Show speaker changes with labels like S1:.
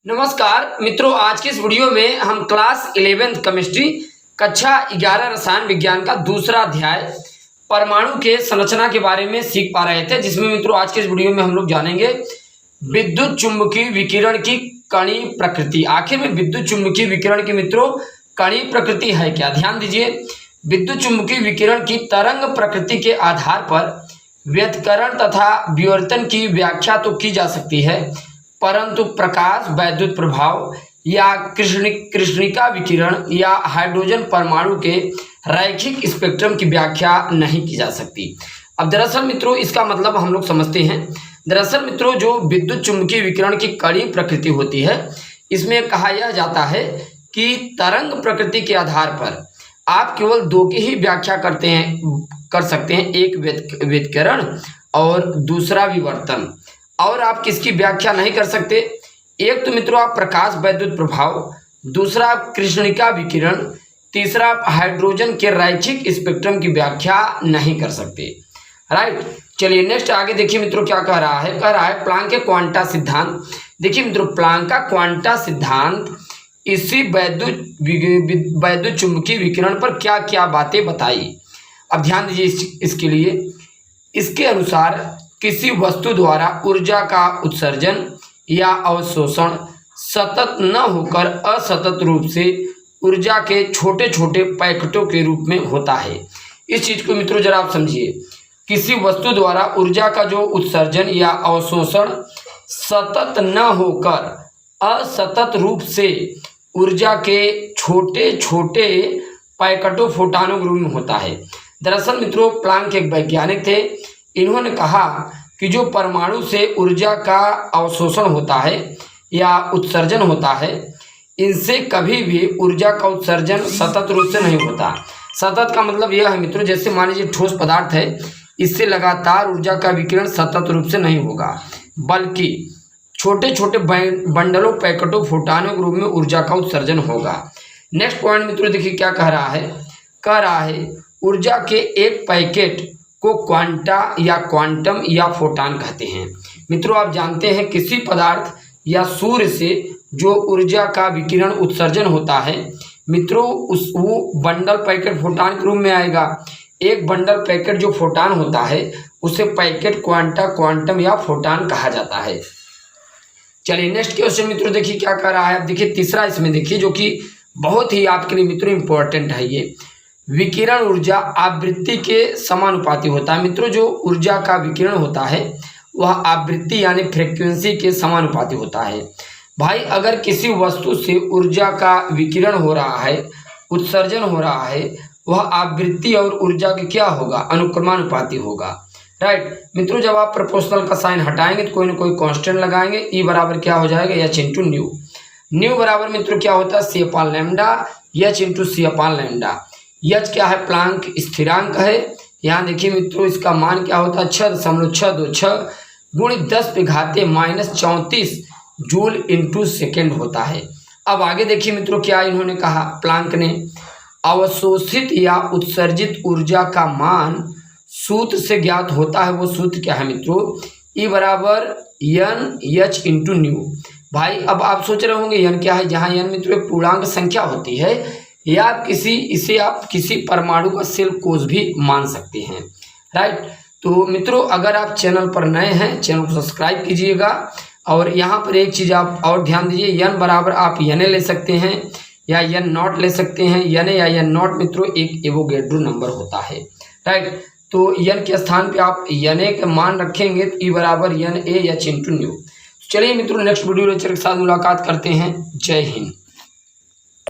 S1: नमस्कार मित्रों, आज की इस वीडियो में हम क्लास 11th केमिस्ट्री कक्षा 11 रसायन विज्ञान का दूसरा अध्याय परमाणु के संरचना के बारे में सीख पा रहे थे, जिसमें मित्रों आज के इस वीडियो में हम लोग जानेंगे विद्युत चुम्बकीय विकिरण की कणीय प्रकृति। आखिर में विद्युत चुम्बकीय विकिरण की मित्रों कणीय प्रकृति है क्या? ध्यान दीजिए, विद्युत चुम्बकीय विकिरण की तरंग प्रकृति के आधार पर व्यतिकरण तथा विवर्तन की व्याख्या तो की जा सकती है, परंतु प्रकाश, वैद्युत प्रभाव या कृष्णिका विकिरण या हाइड्रोजन परमाणु के रैखिक स्पेक्ट्रम की व्याख्या नहीं की जा सकती। अब दरअसल मित्रों इसका मतलब हम लोग समझते हैं। दरअसल मित्रों जो विद्युत चुम्बकीय विकिरण की कणीय प्रकृति होती है, इसमें कहा यह जाता है कि तरंग प्रकृति के आधार पर आप केवल दो की ही व्याख्या कर सकते हैं, एक व्यतिकरण और दूसरा विवर्तन। और आप किसकी व्याख्या नहीं कर सकते? एक तो मित्रों आप प्रकाश वैद्युत प्रभाव, दूसरा कृष्णिका विकिरण, तीसरा आप हाइड्रोजन के रैखिक स्पेक्ट्रम की व्याख्या नहीं कर सकते। राइट, चलिए नेक्स्ट आगे देखिए मित्रों क्या कह रहा है। कह रहा है प्लांक के क्वांटा सिद्धांत। देखिए मित्रों प्लांक का क्वांटा सिद्धांत इसी वैद्युत चुम्बकीय विकिरण पर क्या क्या बातें बताई। अब ध्यान दीजिए इसके लिए। इसके अनुसार किसी वस्तु द्वारा ऊर्जा का उत्सर्जन या अवशोषण सतत न होकर असतत रूप से ऊर्जा के छोटे छोटे पैकेटों के रूप में होता है। इस चीज को मित्रों जरा आप समझिए। किसी वस्तु द्वारा ऊर्जा का जो उत्सर्जन या अवशोषण सतत न होकर असतत रूप से ऊर्जा के छोटे छोटे पैकेटों फोटानों के रूप में होता है। दरअसल मित्रों प्लांक एक वैज्ञानिक थे। इन्होंने कहा कि जो परमाणु से ऊर्जा का अवशोषण होता है या उत्सर्जन होता है, इनसे कभी भी ऊर्जा का उत्सर्जन सतत रूप से नहीं होता। सतत का मतलब यह है मित्रों, जैसे मान लीजिए ठोस पदार्थ है, इससे लगातार ऊर्जा का विकिरण सतत रूप से नहीं होगा, बल्कि छोटे छोटे बंडलों पैकेटों फोटानों के रूप में ऊर्जा का उत्सर्जन होगा। नेक्स्ट पॉइंट मित्रों देखिए क्या कह रहा है। कह रहा है ऊर्जा के एक पैकेट को क्वांटा या क्वांटम या फोटान कहते हैं। मित्रों आप जानते हैं किसी पदार्थ या सूर्य से जो ऊर्जा का विकिरण उत्सर्जन होता है मित्रों वो बंडल पैकेट फोटान के रूप में आएगा। एक बंडल पैकेट जो फोटान होता है उसे पैकेट क्वांटा, क्वांटम या फोटान कहा जाता है। चलिए नेक्स्ट क्वेश्चन मित्रों देखिए क्या कह रहा है। अब देखिए तीसरा इसमें देखिए जो कि बहुत ही आपके लिए मित्रों इंपॉर्टेंट है। ये विकिरण ऊर्जा आवृत्ति के समानुपाती होता है। मित्रों जो ऊर्जा का विकिरण होता है वह आवृत्ति यानी फ्रीक्वेंसी के समानुपाती होता है। भाई अगर किसी वस्तु से ऊर्जा का विकिरण हो रहा है, उत्सर्जन हो रहा है, वह आवृत्ति और ऊर्जा के क्या होगा? अनुक्रमानुपाती होगा। राइट मित्रों, जब आप प्रोपोर्शनल का साइन हटाएंगे तो कोई ना कोई कांस्टेंट लगाएंगे। ई बराबर क्या हो जाएगा? H into new. न्यू बराबर मित्रों क्या होता है? सी अपान लैम्डा। एच इंटू सी अपान लैम्डा। एच क्या है? प्लांक स्थिरांक है। यहाँ देखिए मित्रों इसका मान क्या होता है? 6.626 गुणित 10⁻⁻34 जूल इंटू सेकेंड होता है। अब आगे देखिए मित्रों क्या इन्होंने कहा प्लांक ने। अवशोषित या उत्सर्जित ऊर्जा का मान सूत्र से ज्ञात होता है। वो सूत्र क्या है मित्रों? ई बराबर एन एच इंटू न्यू। भाई अब आप सोच रहे होंगे एन क्या है? जहाँ एन मित्रों एक पूर्णांक संख्या होती है या इसे आप किसी परमाणु का सेल कोष भी मान सकते हैं। राइट, तो मित्रों अगर आप चैनल पर नए हैं चैनल को सब्सक्राइब कीजिएगा। और यहाँ पर एक चीज़ आप और ध्यान दीजिए, एन बराबर आप एन ले सकते हैं या एन नॉट ले सकते हैं। एन या एन नॉट मित्रों एक एवोगैड्रो नंबर होता है। राइट, तो एन के स्थान पे आप एन ए का मान रखेंगे तो ई बराबर N A H into nu. चलिए मित्रों नेक्स्ट वीडियो लेक्चर के साथ मुलाकात करते हैं। जय हिंद।